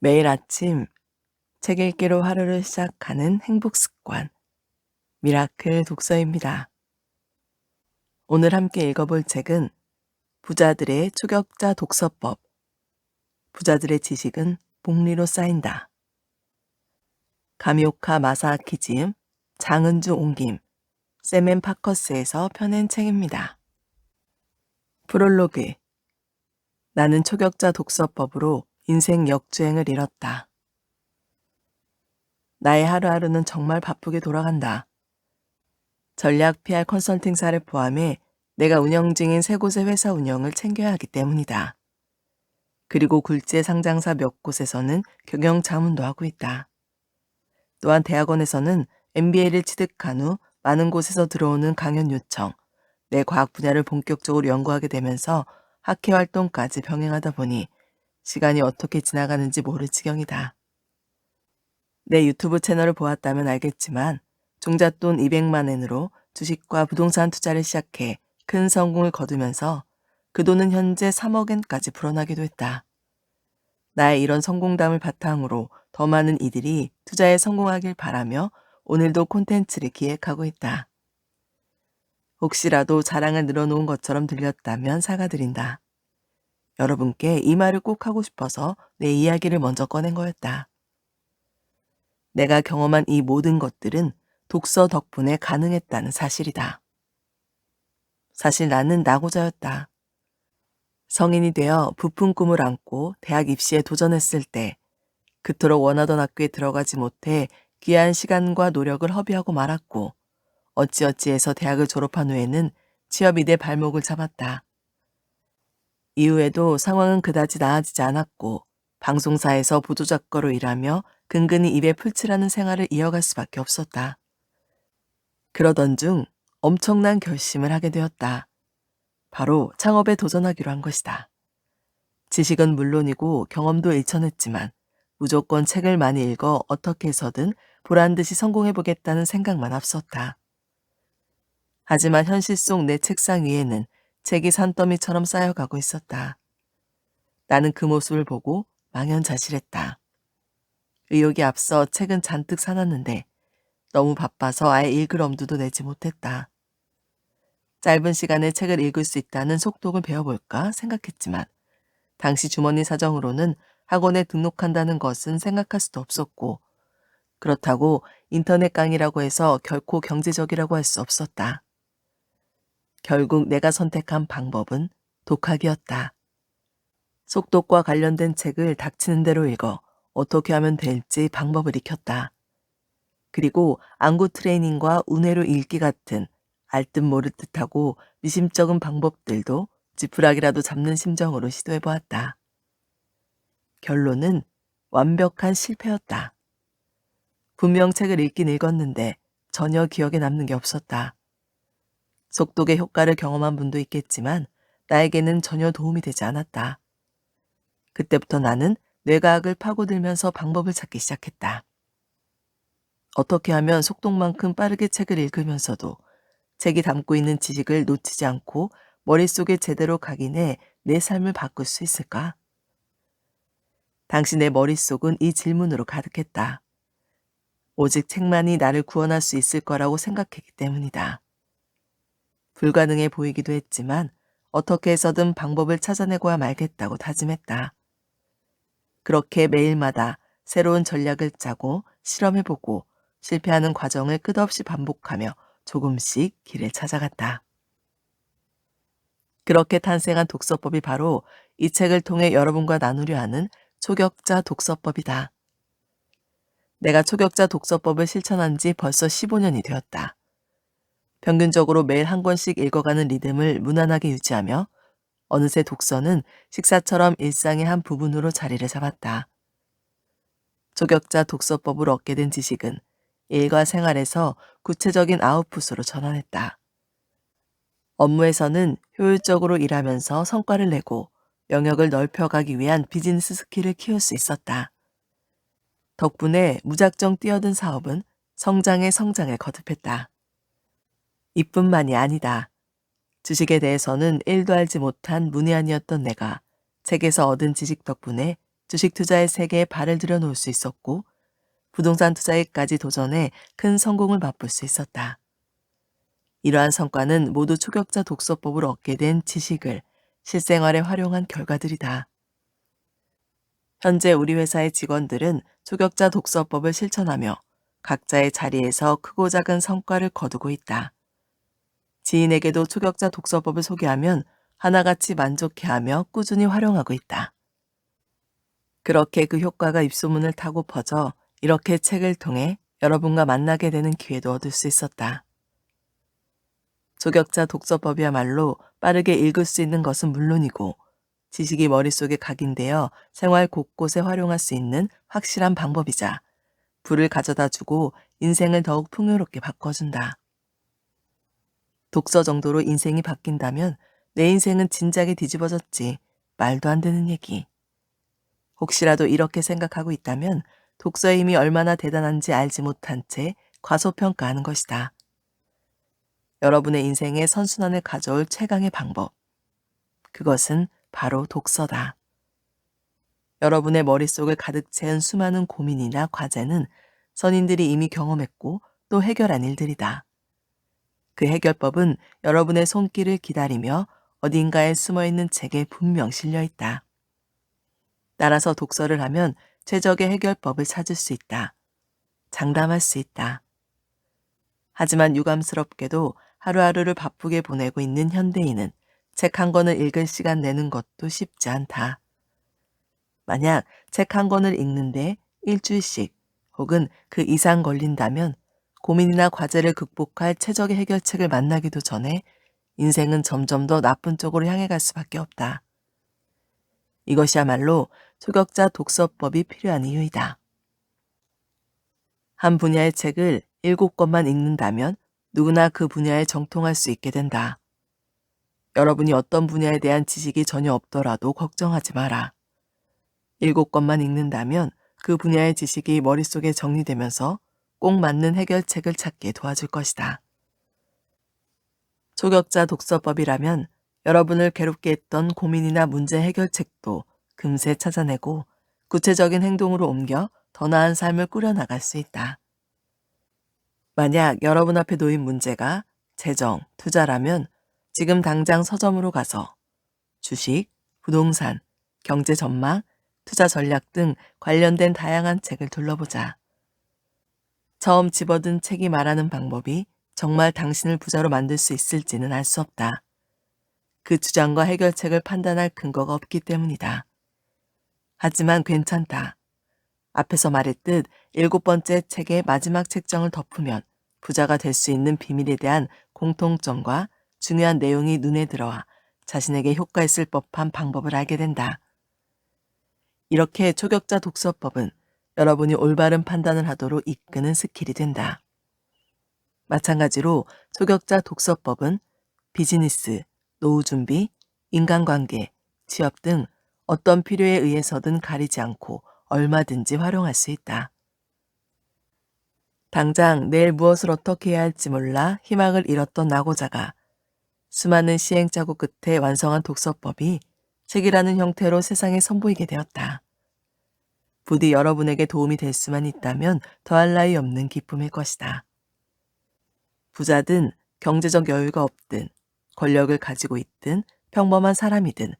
매일 아침 책 읽기로 하루를 시작하는 행복 습관, 미라클 독서입니다. 오늘 함께 읽어볼 책은 부자들의 초격자 독서법, 부자들의 지식은 복리로 쌓인다. 가미오카 마사아키 지음, 장은주 옮김, 세멘 파커스에서 펴낸 책입니다. 프롤로그. 나는 초격자 독서법으로 인생 역주행을 이뤘다. 나의 하루하루는 정말 바쁘게 돌아간다. 전략 PR 컨설팅사를 포함해 내가 운영 중인 3곳의 회사 운영을 챙겨야 하기 때문이다. 그리고 굴지의 상장사 몇 곳에서는 경영 자문도 하고 있다. 또한 대학원에서는 MBA를 취득한 후 많은 곳에서 들어오는 강연 요청, 내 과학 분야를 본격적으로 연구하게 되면서 학회 활동까지 병행하다 보니 시간이 어떻게 지나가는지 모를 지경이다. 내 유튜브 채널을 보았다면 알겠지만 종잣돈 200만 엔으로 주식과 부동산 투자를 시작해 큰 성공을 거두면서 그 돈은 현재 3억 엔까지 불어나기도 했다. 나의 이런 성공담을 바탕으로 더 많은 이들이 투자에 성공하길 바라며 오늘도 콘텐츠를 기획하고 있다. 혹시라도 자랑을 늘어놓은 것처럼 들렸다면 사과드린다. 여러분께 이 말을 꼭 하고 싶어서 내 이야기를 먼저 꺼낸 거였다. 내가 경험한 이 모든 것들은 독서 덕분에 가능했다는 사실이다. 사실 나는 낙오자였다. 성인이 되어 부푼 꿈을 안고 대학 입시에 도전했을 때 그토록 원하던 학교에 들어가지 못해 귀한 시간과 노력을 허비하고 말았고 어찌어찌해서 대학을 졸업한 후에는 취업이 내 발목을 잡았다. 이후에도 상황은 그다지 나아지지 않았고 방송사에서 보도작가로 일하며 근근히 입에 풀칠하는 생활을 이어갈 수밖에 없었다. 그러던 중 엄청난 결심을 하게 되었다. 바로 창업에 도전하기로 한 것이다. 지식은 물론이고 경험도 일천했지만 무조건 책을 많이 읽어 어떻게 해서든 보란듯이 성공해보겠다는 생각만 앞섰다. 하지만 현실 속 내 책상 위에는 책이 산더미처럼 쌓여가고 있었다. 나는 그 모습을 보고 망연자실했다. 의욕이 앞서 책은 잔뜩 사놨는데 너무 바빠서 아예 읽을 엄두도 내지 못했다. 짧은 시간에 책을 읽을 수 있다는 속독을 배워볼까 생각했지만 당시 주머니 사정으로는 학원에 등록한다는 것은 생각할 수도 없었고 그렇다고 인터넷 강의라고 해서 결코 경제적이라고 할 수 없었다. 결국 내가 선택한 방법은 독학이었다. 속독과 관련된 책을 닥치는 대로 읽어 어떻게 하면 될지 방법을 익혔다. 그리고 안구 트레이닝과 운해로 읽기 같은 알듯 모를 듯하고 미심쩍은 방법들도 지푸라기라도 잡는 심정으로 시도해보았다. 결론은 완벽한 실패였다. 분명 책을 읽긴 읽었는데 전혀 기억에 남는 게 없었다. 속독의 효과를 경험한 분도 있겠지만 나에게는 전혀 도움이 되지 않았다. 그때부터 나는 뇌과학을 파고들면서 방법을 찾기 시작했다. 어떻게 하면 속독만큼 빠르게 책을 읽으면서도 책이 담고 있는 지식을 놓치지 않고 머릿속에 제대로 각인해 내 삶을 바꿀 수 있을까? 당시 내 머릿속은 이 질문으로 가득했다. 오직 책만이 나를 구원할 수 있을 거라고 생각했기 때문이다. 불가능해 보이기도 했지만 어떻게 해서든 방법을 찾아내고야 말겠다고 다짐했다. 그렇게 매일마다 새로운 전략을 짜고 실험해보고 실패하는 과정을 끝없이 반복하며 조금씩 길을 찾아갔다. 그렇게 탄생한 독서법이 바로 이 책을 통해 여러분과 나누려 하는 초격자 독서법이다. 내가 초격자 독서법을 실천한 지 벌써 15년이 되었다. 평균적으로 매일 한 권씩 읽어가는 리듬을 무난하게 유지하며 어느새 독서는 식사처럼 일상의 한 부분으로 자리를 잡았다. 초격자 독서법으로 얻게 된 지식은 일과 생활에서 구체적인 아웃풋으로 전환했다. 업무에서는 효율적으로 일하면서 성과를 내고 영역을 넓혀가기 위한 비즈니스 스킬을 키울 수 있었다. 덕분에 무작정 뛰어든 사업은 성장에 성장을 거듭했다. 이뿐만이 아니다. 주식에 대해서는 1도 알지 못한 문외한이었던 내가 책에서 얻은 지식 덕분에 주식 투자의 세계에 발을 들여놓을 수 있었고 부동산 투자에까지 도전해 큰 성공을 맛볼 수 있었다. 이러한 성과는 모두 초격자 독서법을 얻게 된 지식을 실생활에 활용한 결과들이다. 현재 우리 회사의 직원들은 초격자 독서법을 실천하며 각자의 자리에서 크고 작은 성과를 거두고 있다. 지인에게도 초격자 독서법을 소개하면 하나같이 만족해하며 꾸준히 활용하고 있다. 그렇게 그 효과가 입소문을 타고 퍼져 이렇게 책을 통해 여러분과 만나게 되는 기회도 얻을 수 있었다. 초격자 독서법이야말로 빠르게 읽을 수 있는 것은 물론이고 지식이 머릿속에 각인되어 생활 곳곳에 활용할 수 있는 확실한 방법이자 불을 가져다 주고 인생을 더욱 풍요롭게 바꿔준다. 독서 정도로 인생이 바뀐다면 내 인생은 진작에 뒤집어졌지 말도 안 되는 얘기. 혹시라도 이렇게 생각하고 있다면 독서의 힘이 얼마나 대단한지 알지 못한 채 과소평가하는 것이다. 여러분의 인생에 선순환을 가져올 최강의 방법. 그것은 바로 독서다. 여러분의 머릿속을 가득 채운 수많은 고민이나 과제는 선인들이 이미 경험했고 또 해결한 일들이다. 그 해결법은 여러분의 손길을 기다리며 어딘가에 숨어있는 책에 분명 실려 있다. 따라서 독서를 하면 최적의 해결법을 찾을 수 있다. 장담할 수 있다. 하지만 유감스럽게도 하루하루를 바쁘게 보내고 있는 현대인은 책 한 권을 읽을 시간 내는 것도 쉽지 않다. 만약 책 한 권을 읽는데 일주일씩 혹은 그 이상 걸린다면 고민이나 과제를 극복할 최적의 해결책을 만나기도 전에 인생은 점점 더 나쁜 쪽으로 향해 갈 수밖에 없다. 이것이야말로 초격자 독서법이 필요한 이유이다. 한 분야의 책을 7권만 읽는다면 누구나 그 분야에 정통할 수 있게 된다. 여러분이 어떤 분야에 대한 지식이 전혀 없더라도 걱정하지 마라. 7권만 읽는다면 그 분야의 지식이 머릿속에 정리되면서 꼭 맞는 해결책을 찾게 도와줄 것이다. 초격자 독서법이라면 여러분을 괴롭게 했던 고민이나 문제 해결책도 금세 찾아내고 구체적인 행동으로 옮겨 더 나은 삶을 꾸려나갈 수 있다. 만약 여러분 앞에 놓인 문제가 재정, 투자라면 지금 당장 서점으로 가서 주식, 부동산, 경제 전망, 투자 전략 등 관련된 다양한 책을 둘러보자. 처음 집어든 책이 말하는 방법이 정말 당신을 부자로 만들 수 있을지는 알 수 없다. 그 주장과 해결책을 판단할 근거가 없기 때문이다. 하지만 괜찮다. 앞에서 말했듯 7번째 책의 마지막 책정을 덮으면 부자가 될 수 있는 비밀에 대한 공통점과 중요한 내용이 눈에 들어와 자신에게 효과 있을 법한 방법을 알게 된다. 이렇게 초격자 독서법은 여러분이 올바른 판단을 하도록 이끄는 스킬이 된다. 마찬가지로 초격자 독서법은 비즈니스, 노후 준비, 인간관계, 취업 등 어떤 필요에 의해서든 가리지 않고 얼마든지 활용할 수 있다. 당장 내일 무엇을 어떻게 해야 할지 몰라 희망을 잃었던 낙오자가 수많은 시행착오 끝에 완성한 독서법이 책이라는 형태로 세상에 선보이게 되었다. 부디 여러분에게 도움이 될 수만 있다면 더할 나위 없는 기쁨일 것이다. 부자든 경제적 여유가 없든 권력을 가지고 있든 평범한 사람이든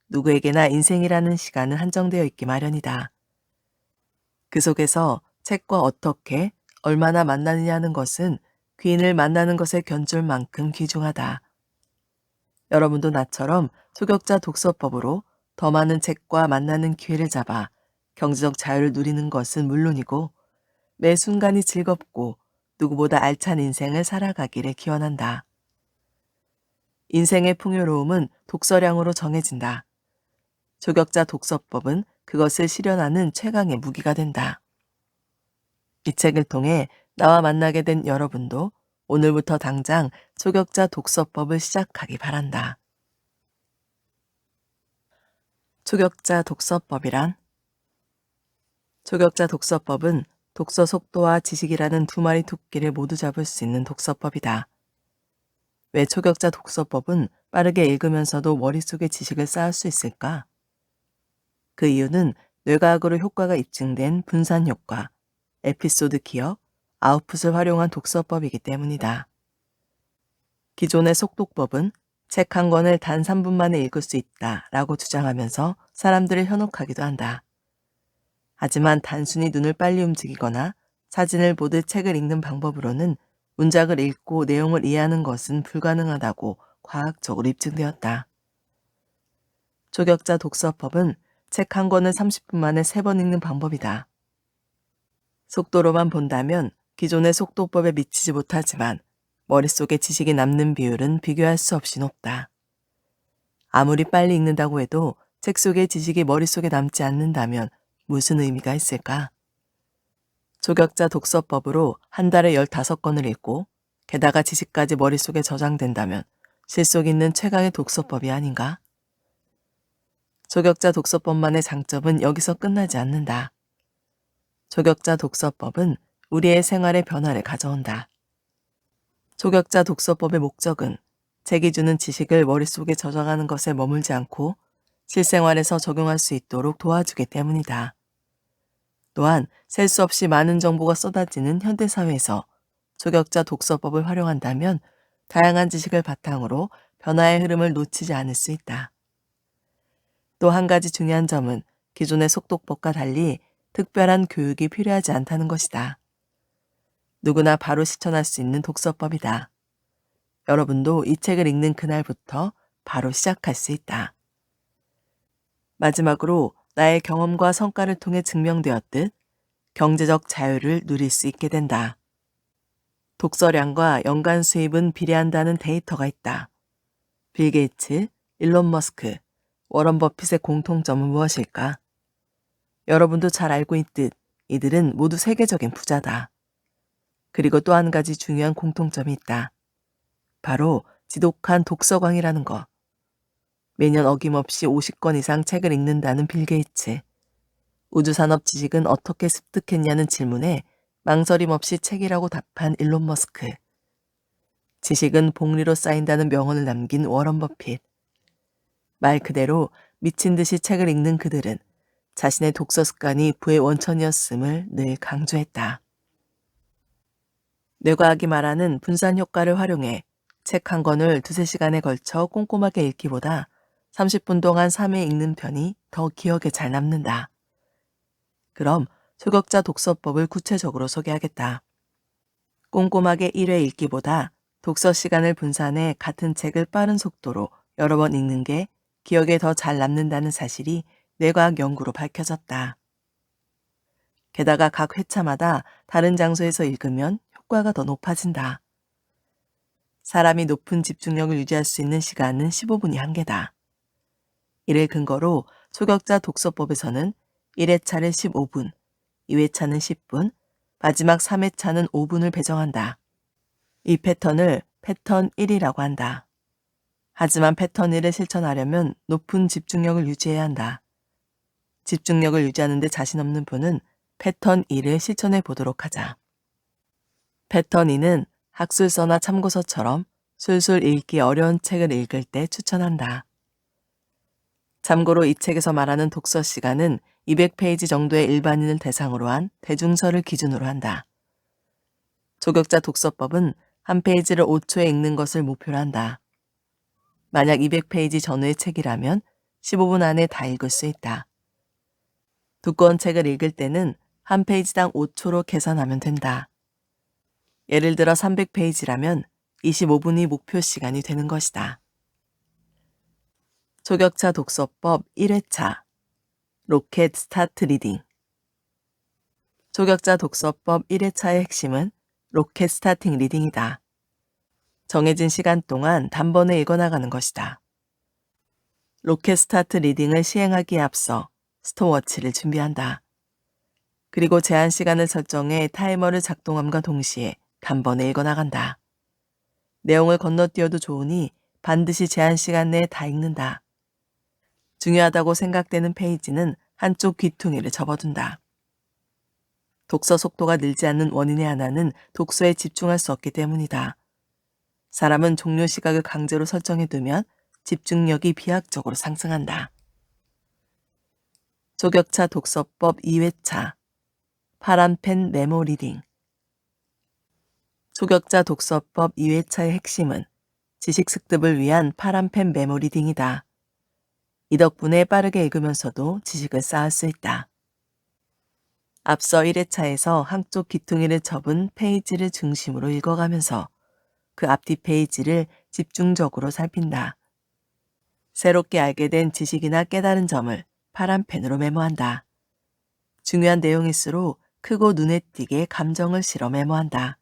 누구에게나 인생이라는 시간은 한정되어 있기 마련이다. 그 속에서 책과 어떻게, 얼마나 만나느냐 하는 것은 귀인을 만나는 것에 견줄 만큼 귀중하다. 여러분도 나처럼 초격자 독서법으로 더 많은 책과 만나는 기회를 잡아 경제적 자유를 누리는 것은 물론이고 매 순간이 즐겁고 누구보다 알찬 인생을 살아가기를 기원한다. 인생의 풍요로움은 독서량으로 정해진다. 초격자 독서법은 그것을 실현하는 최강의 무기가 된다. 이 책을 통해 나와 만나게 된 여러분도 오늘부터 당장 초격자 독서법을 시작하기 바란다. 초격자 독서법이란? 초격자 독서법은 독서 속도와 지식이라는 두 마리 토끼를 모두 잡을 수 있는 독서법이다. 왜 초격자 독서법은 빠르게 읽으면서도 머릿속에 지식을 쌓을 수 있을까? 그 이유는 뇌과학으로 효과가 입증된 분산 효과, 에피소드 기억, 아웃풋을 활용한 독서법이기 때문이다. 기존의 속독법은 책 한 권을 단 3분 만에 읽을 수 있다라고 주장하면서 사람들을 현혹하기도 한다. 하지만 단순히 눈을 빨리 움직이거나 사진을 보듯 책을 읽는 방법으로는 문장을 읽고 내용을 이해하는 것은 불가능하다고 과학적으로 입증되었다. 조격자 독서법은 책 한 권을 30분 만에 3번 읽는 방법이다. 속도로만 본다면 기존의 속도법에 미치지 못하지만 머릿속에 지식이 남는 비율은 비교할 수 없이 높다. 아무리 빨리 읽는다고 해도 책 속의 지식이 머릿속에 남지 않는다면 무슨 의미가 있을까? 조격자 독서법으로 한 달에 15권을 읽고 게다가 지식까지 머릿속에 저장된다면 실속 있는 최강의 독서법이 아닌가? 조격자 독서법만의 장점은 여기서 끝나지 않는다. 조격자 독서법은 우리의 생활에 변화를 가져온다. 조격자 독서법의 목적은 책이 주는 지식을 머릿속에 저장하는 것에 머물지 않고 실생활에서 적용할 수 있도록 도와주기 때문이다. 또한 셀 수 없이 많은 정보가 쏟아지는 현대사회에서 조격자 독서법을 활용한다면 다양한 지식을 바탕으로 변화의 흐름을 놓치지 않을 수 있다. 또 한 가지 중요한 점은 기존의 속독법과 달리 특별한 교육이 필요하지 않다는 것이다. 누구나 바로 실천할 수 있는 독서법이다. 여러분도 이 책을 읽는 그날부터 바로 시작할 수 있다. 마지막으로 나의 경험과 성과를 통해 증명되었듯 경제적 자유를 누릴 수 있게 된다. 독서량과 연간 수입은 비례한다는 데이터가 있다. 빌 게이츠, 일론 머스크, 워런 버핏의 공통점은 무엇일까? 여러분도 잘 알고 있듯 이들은 모두 세계적인 부자다. 그리고 또 한 가지 중요한 공통점이 있다. 바로 지독한 독서광이라는 것. 매년 어김없이 50권 이상 책을 읽는다는 빌 게이츠. 우주산업 지식은 어떻게 습득했냐는 질문에 망설임 없이 책이라고 답한 일론 머스크. 지식은 복리로 쌓인다는 명언을 남긴 워런 버핏. 말 그대로 미친 듯이 책을 읽는 그들은 자신의 독서 습관이 부의 원천이었음을 늘 강조했다. 뇌과학이 말하는 분산 효과를 활용해 책 한 권을 2~3시간에 걸쳐 꼼꼼하게 읽기보다 30분 동안 3회 읽는 편이 더 기억에 잘 남는다. 그럼 조격자 독서법을 구체적으로 소개하겠다. 꼼꼼하게 1회 읽기보다 독서 시간을 분산해 같은 책을 빠른 속도로 여러 번 읽는 게 기억에 더 잘 남는다는 사실이 뇌과학 연구로 밝혀졌다. 게다가 각 회차마다 다른 장소에서 읽으면 효과가 더 높아진다. 사람이 높은 집중력을 유지할 수 있는 시간은 15분이 한계다. 이를 근거로 초격자 독서법에서는 1회차를 15분, 2회차는 10분, 마지막 3회차는 5분을 배정한다. 이 패턴을 패턴 1이라고 한다. 하지만 패턴 1을 실천하려면 높은 집중력을 유지해야 한다. 집중력을 유지하는 데 자신 없는 분은 패턴 2를 실천해 보도록 하자. 패턴 2는 학술서나 참고서처럼 술술 읽기 어려운 책을 읽을 때 추천한다. 참고로 이 책에서 말하는 독서 시간은 200페이지 정도의 일반인을 대상으로 한 대중서를 기준으로 한다. 조격자 독서법은 한 페이지를 5초에 읽는 것을 목표로 한다. 만약 200페이지 전후의 책이라면 15분 안에 다 읽을 수 있다. 두꺼운 책을 읽을 때는 한 페이지당 5초로 계산하면 된다. 예를 들어 300페이지라면 25분이 목표 시간이 되는 것이다. 조격자 독서법 1회차 로켓 스타트 리딩. 조격자 독서법 1회차의 핵심은 로켓 스타팅 리딩이다. 정해진 시간 동안 단번에 읽어나가는 것이다. 로켓 스타트 리딩을 시행하기에 앞서 스톱워치를 준비한다. 그리고 제한 시간을 설정해 타이머를 작동함과 동시에 단번에 읽어나간다. 내용을 건너뛰어도 좋으니 반드시 제한 시간 내에 다 읽는다. 중요하다고 생각되는 페이지는 한쪽 귀퉁이를 접어둔다. 독서 속도가 늘지 않는 원인의 하나는 독서에 집중할 수 없기 때문이다. 사람은 종료 시각을 강제로 설정해두면 집중력이 비약적으로 상승한다. 조격차 독서법 2회차 파란펜 메모 리딩. 조격자 독서법 2회차의 핵심은 지식 습득을 위한 파란펜 메모 리딩이다. 이 덕분에 빠르게 읽으면서도 지식을 쌓을 수 있다. 앞서 1회차에서 한쪽 귀퉁이를 접은 페이지를 중심으로 읽어가면서 그 앞뒤 페이지를 집중적으로 살핀다. 새롭게 알게 된 지식이나 깨달은 점을 파란펜으로 메모한다. 중요한 내용일수록 크고 눈에 띄게 감정을 실어 메모한다.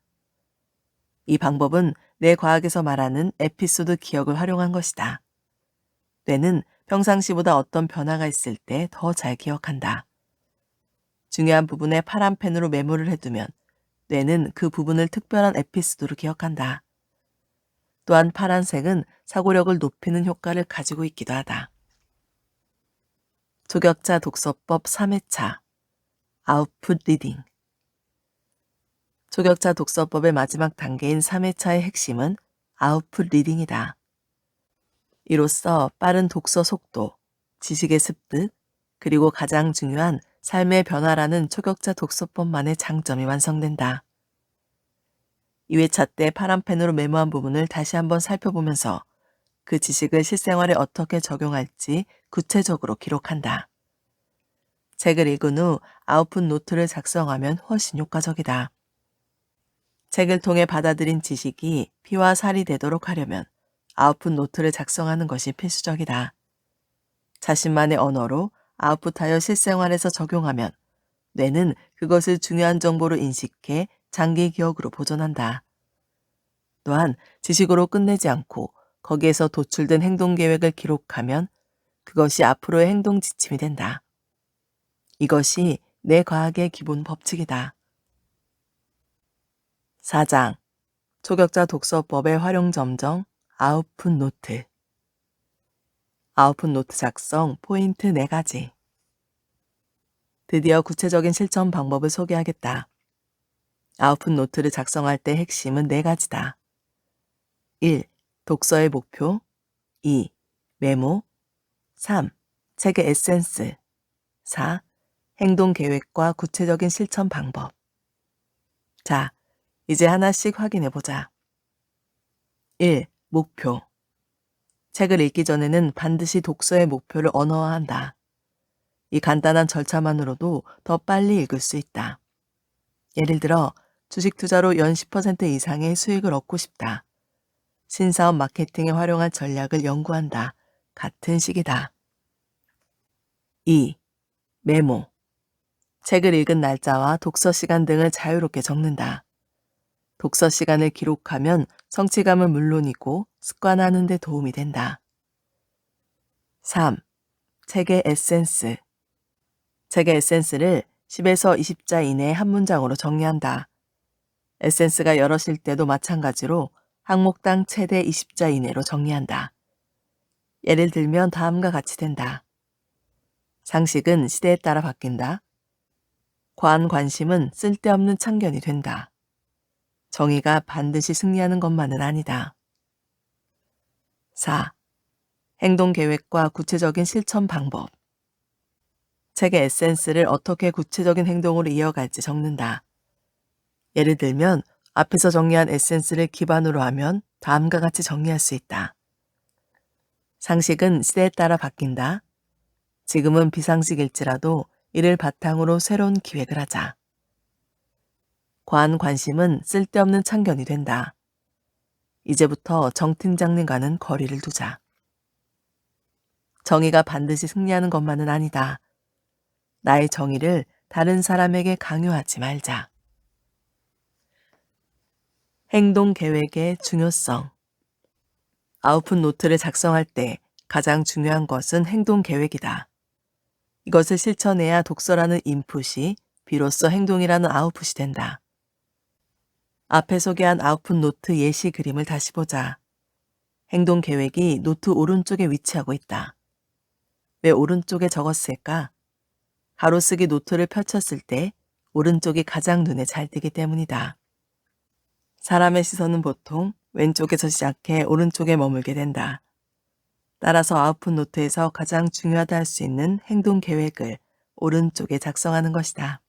이 방법은 내 과학에서 말하는 에피소드 기억을 활용한 것이다. 뇌는 평상시보다 어떤 변화가 있을 때 더 잘 기억한다. 중요한 부분에 파란펜으로 메모를 해두면 뇌는 그 부분을 특별한 에피소드로 기억한다. 또한 파란색은 사고력을 높이는 효과를 가지고 있기도 하다. 조격자 독서법 3회차 아웃풋 리딩. 조격자 독서법의 마지막 단계인 3회차의 핵심은 아웃풋 리딩이다. 이로써 빠른 독서 속도, 지식의 습득, 그리고 가장 중요한 삶의 변화라는 초격자 독서법만의 장점이 완성된다. 2회차 때 파란펜으로 메모한 부분을 다시 한번 살펴보면서 그 지식을 실생활에 어떻게 적용할지 구체적으로 기록한다. 책을 읽은 후 아웃풋 노트를 작성하면 훨씬 효과적이다. 책을 통해 받아들인 지식이 피와 살이 되도록 하려면 아웃풋 노트를 작성하는 것이 필수적이다. 자신만의 언어로 아웃풋하여 실생활에서 적용하면 뇌는 그것을 중요한 정보로 인식해 장기 기억으로 보존한다. 또한 지식으로 끝내지 않고 거기에서 도출된 행동 계획을 기록하면 그것이 앞으로의 행동 지침이 된다. 이것이 내 과학의 기본 법칙이다. 4장 초격자 독서법의 활용 점정 아웃풋 노트. 아웃풋 노트 작성 포인트 4가지. 드디어 구체적인 실천 방법을 소개하겠다. 아웃풋 노트를 작성할 때 핵심은 4가지다. 1. 독서의 목표. 2. 메모. 3. 책의 에센스. 4. 행동 계획과 구체적인 실천 방법. 자, 이제 하나씩 확인해 보자. 1. 목표. 책을 읽기 전에는 반드시 독서의 목표를 언어화한다. 이 간단한 절차만으로도 더 빨리 읽을 수 있다. 예를 들어 주식 투자로 연 10% 이상의 수익을 얻고 싶다. 신사업 마케팅에 활용할 전략을 연구한다. 같은 식이다. 2. 메모. 책을 읽은 날짜와 독서 시간 등을 자유롭게 적는다. 독서 시간을 기록하면 성취감은 물론이고 습관하는 데 도움이 된다. 3. 책의 에센스. 책의 에센스를 10에서 20자 이내의 한 문장으로 정리한다. 에센스가 여럿일 때도 마찬가지로 항목당 최대 20자 이내로 정리한다. 예를 들면 다음과 같이 된다. 상식은 시대에 따라 바뀐다. 과한 관심은 쓸데없는 참견이 된다. 정의가 반드시 승리하는 것만은 아니다. 4. 행동 계획과 구체적인 실천 방법. 책의 에센스를 어떻게 구체적인 행동으로 이어갈지 적는다. 예를 들면 앞에서 정리한 에센스를 기반으로 하면 다음과 같이 정리할 수 있다. 상식은 시대에 따라 바뀐다. 지금은 비상식일지라도 이를 바탕으로 새로운 기획을 하자. 과한 관심은 쓸데없는 참견이 된다. 이제부터 정 팀장님과는 거리를 두자. 정의가 반드시 승리하는 것만은 아니다. 나의 정의를 다른 사람에게 강요하지 말자. 행동 계획의 중요성. 아웃풋 노트를 작성할 때 가장 중요한 것은 행동 계획이다. 이것을 실천해야 독서라는 인풋이 비로소 행동이라는 아웃풋이 된다. 앞에 소개한 아웃풋 노트 예시 그림을 다시 보자. 행동 계획이 노트 오른쪽에 위치하고 있다. 왜 오른쪽에 적었을까? 가로쓰기 노트를 펼쳤을 때 오른쪽이 가장 눈에 잘 띄기 때문이다. 사람의 시선은 보통 왼쪽에서 시작해 오른쪽에 머물게 된다. 따라서 아웃풋 노트에서 가장 중요하다 할 수 있는 행동 계획을 오른쪽에 작성하는 것이다.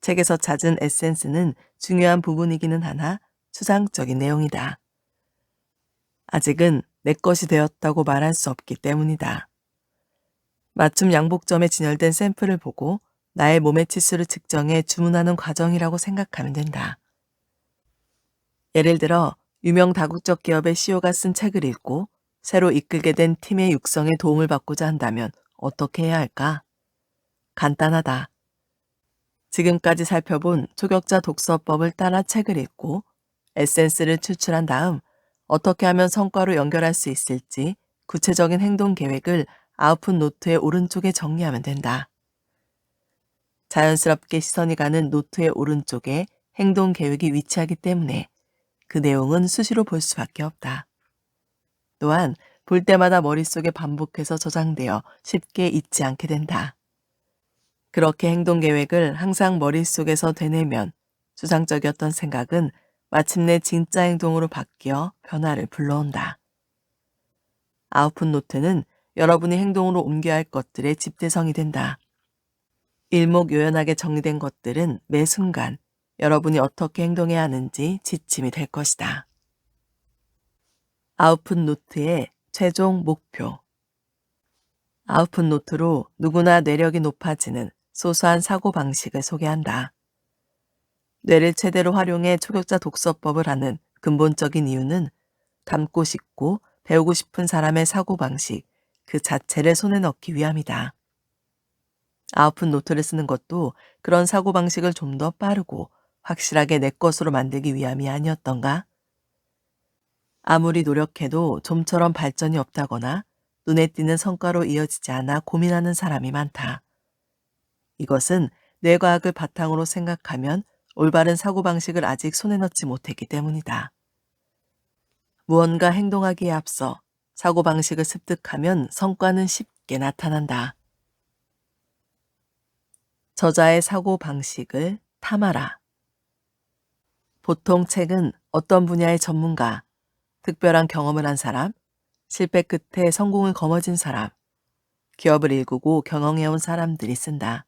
책에서 찾은 에센스는 중요한 부분이기는 하나 추상적인 내용이다. 아직은 내 것이 되었다고 말할 수 없기 때문이다. 맞춤 양복점에 진열된 샘플을 보고 나의 몸의 치수를 측정해 주문하는 과정이라고 생각하면 된다. 예를 들어 유명 다국적 기업의 CEO가 쓴 책을 읽고 새로 이끌게 된 팀의 육성에 도움을 받고자 한다면 어떻게 해야 할까? 간단하다. 지금까지 살펴본 초격자 독서법을 따라 책을 읽고 에센스를 추출한 다음 어떻게 하면 성과로 연결할 수 있을지 구체적인 행동 계획을 아웃풋 노트의 오른쪽에 정리하면 된다. 자연스럽게 시선이 가는 노트의 오른쪽에 행동 계획이 위치하기 때문에 그 내용은 수시로 볼 수밖에 없다. 또한 볼 때마다 머릿속에 반복해서 저장되어 쉽게 잊지 않게 된다. 그렇게 행동 계획을 항상 머릿속에서 되뇌면 추상적이었던 생각은 마침내 진짜 행동으로 바뀌어 변화를 불러온다. 아웃풋 노트는 여러분이 행동으로 옮겨야 할 것들의 집대성이 된다. 일목요연하게 정리된 것들은 매 순간 여러분이 어떻게 행동해야 하는지 지침이 될 것이다. 아웃풋 노트의 최종 목표. 아웃풋 노트로 누구나 뇌력이 높아지는 소소한 사고방식을 소개한다. 뇌를 최대로 활용해 초격자 독서법을 하는 근본적인 이유는 닮고 싶고 배우고 싶은 사람의 사고방식 그 자체를 손에 넣기 위함이다. 아웃풋 노트를 쓰는 것도 그런 사고방식을 좀 더 빠르고 확실하게 내 것으로 만들기 위함이 아니었던가? 아무리 노력해도 좀처럼 발전이 없다거나 눈에 띄는 성과로 이어지지 않아 고민하는 사람이 많다. 이것은 뇌과학을 바탕으로 생각하면 올바른 사고방식을 아직 손에 넣지 못했기 때문이다. 무언가 행동하기에 앞서 사고방식을 습득하면 성과는 쉽게 나타난다. 저자의 사고방식을 탐하라. 보통 책은 어떤 분야의 전문가, 특별한 경험을 한 사람, 실패 끝에 성공을 거머쥔 사람, 기업을 일구고 경영해온 사람들이 쓴다.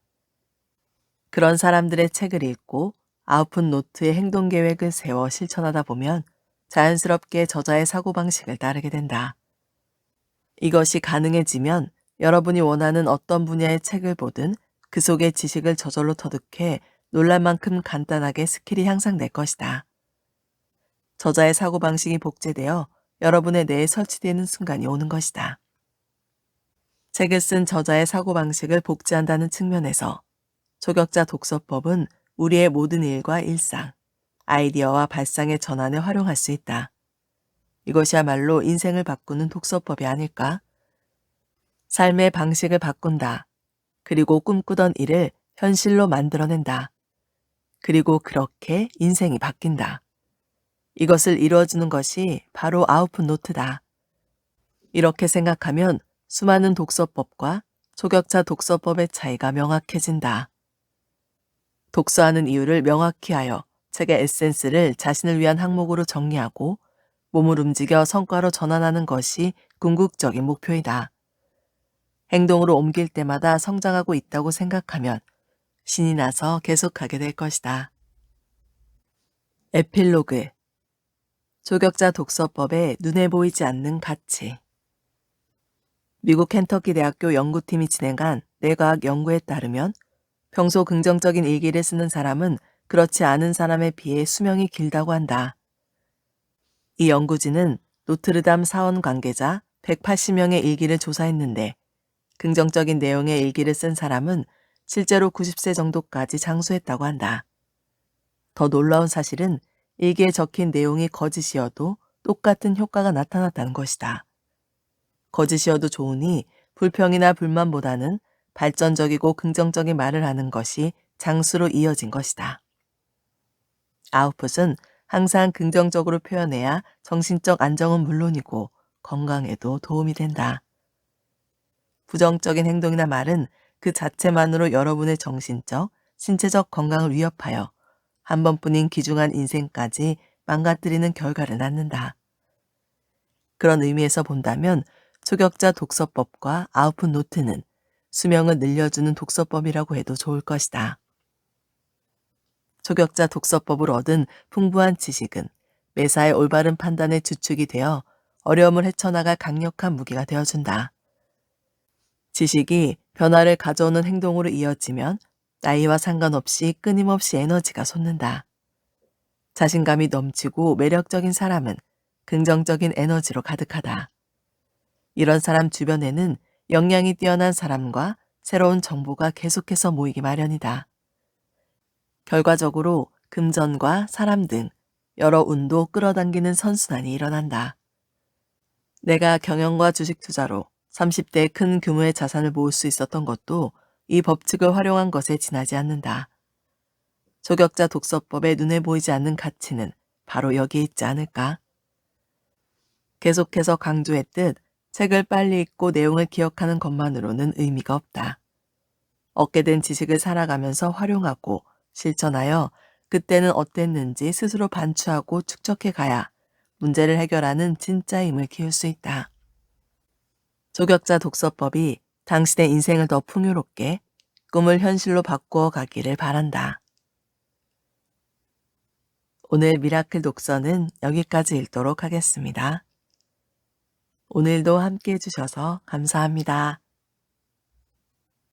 그런 사람들의 책을 읽고 아웃풋 노트의 행동 계획을 세워 실천하다 보면 자연스럽게 저자의 사고방식을 따르게 된다. 이것이 가능해지면 여러분이 원하는 어떤 분야의 책을 보든 그 속의 지식을 저절로 터득해 놀랄 만큼 간단하게 스킬이 향상될 것이다. 저자의 사고방식이 복제되어 여러분의 뇌에 설치되는 순간이 오는 것이다. 책을 쓴 저자의 사고방식을 복제한다는 측면에서 초격자 독서법은 우리의 모든 일과 일상, 아이디어와 발상의 전환에 활용할 수 있다. 이것이야말로 인생을 바꾸는 독서법이 아닐까? 삶의 방식을 바꾼다. 그리고 꿈꾸던 일을 현실로 만들어낸다. 그리고 그렇게 인생이 바뀐다. 이것을 이루어주는 것이 바로 아웃풋 노트다. 이렇게 생각하면 수많은 독서법과 초격자 독서법의 차이가 명확해진다. 독서하는 이유를 명확히 하여 책의 에센스를 자신을 위한 항목으로 정리하고 몸을 움직여 성과로 전환하는 것이 궁극적인 목표이다. 행동으로 옮길 때마다 성장하고 있다고 생각하면 신이 나서 계속하게 될 것이다. 에필로그. 초격자 독서법의 눈에 보이지 않는 가치. 미국 켄터키 대학교 연구팀이 진행한 뇌과학 연구에 따르면 평소 긍정적인 일기를 쓰는 사람은 그렇지 않은 사람에 비해 수명이 길다고 한다. 이 연구진은 노트르담 사원 관계자 180명의 일기를 조사했는데 긍정적인 내용의 일기를 쓴 사람은 실제로 90세 정도까지 장수했다고 한다. 더 놀라운 사실은 일기에 적힌 내용이 거짓이어도 똑같은 효과가 나타났다는 것이다. 거짓이어도 좋으니 불평이나 불만보다는 발전적이고 긍정적인 말을 하는 것이 장수로 이어진 것이다. 아웃풋은 항상 긍정적으로 표현해야 정신적 안정은 물론이고 건강에도 도움이 된다. 부정적인 행동이나 말은 그 자체만으로 여러분의 정신적, 신체적 건강을 위협하여 한 번뿐인 귀중한 인생까지 망가뜨리는 결과를 낳는다. 그런 의미에서 본다면 초격자 독서법과 아웃풋 노트는 수명을 늘려주는 독서법이라고 해도 좋을 것이다. 초격자 독서법을 얻은 풍부한 지식은 매사의 올바른 판단의 주축이 되어 어려움을 헤쳐나갈 강력한 무기가 되어준다. 지식이 변화를 가져오는 행동으로 이어지면 나이와 상관없이 끊임없이 에너지가 솟는다. 자신감이 넘치고 매력적인 사람은 긍정적인 에너지로 가득하다. 이런 사람 주변에는 역량이 뛰어난 사람과 새로운 정보가 계속해서 모이기 마련이다. 결과적으로 금전과 사람 등 여러 운도 끌어당기는 선순환이 일어난다. 내가 경영과 주식 투자로 30대에 큰 규모의 자산을 모을 수 있었던 것도 이 법칙을 활용한 것에 지나지 않는다. 초격자 독서법에 눈에 보이지 않는 가치는 바로 여기에 있지 않을까? 계속해서 강조했듯 책을 빨리 읽고 내용을 기억하는 것만으로는 의미가 없다. 얻게 된 지식을 살아가면서 활용하고 실천하여 그때는 어땠는지 스스로 반추하고 축적해 가야 문제를 해결하는 진짜 힘을 키울 수 있다. 초격자 독서법이 당신의 인생을 더 풍요롭게 꿈을 현실로 바꾸어 가기를 바란다. 오늘 미라클 독서는 여기까지 읽도록 하겠습니다. 오늘도 함께 해주셔서 감사합니다.